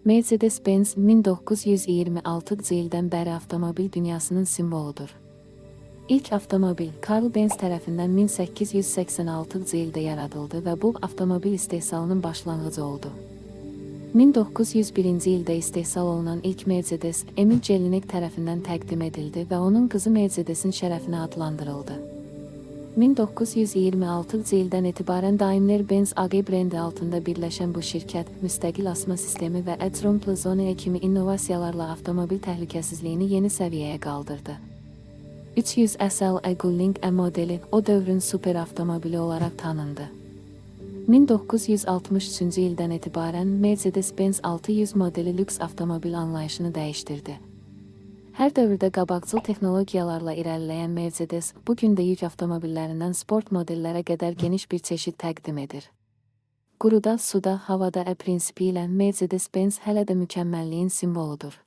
Mercedes-Benz 1926-cı ildən bəri avtomobil dünyasının simvoludur. İlk avtomobil Karl Benz tərəfindən 1886-cı ildə yaradıldı və bu avtomobil istehsalının başlanğıcı oldu. 1901-ci ildə istehsal olunan ilk Mercedes Emil Jelinek tərəfindən təqdim edildi və onun qızı Mercedesin şərəfinə adlandırıldı. 1926-cı ildən etibarən Daimler-Benz AG brendi altında birləşən bu şirkət, müstəqil asma sistemi və Edge Zone kimi innovasiyalarla avtomobil təhlükəsizliyini yeni səviyyəyə qaldırdı. 300 SLE Gullwing E modeli o dövrün super avtomobili olaraq tanındı. 1963-cü ildən etibarən Mercedes-Benz 600 modeli lüks avtomobil anlayışını dəyişdirdi. Hər dövrdə qabaqcıl texnologiyalarla irəliləyən Mercedes, bugün də yük avtomobillərindən sport modellərə qədər geniş bir çeşid təqdim edir. Quruda, suda, havada prinsipi ilə Mercedes-Benz hələ də mükəmməlliyin simvoludur.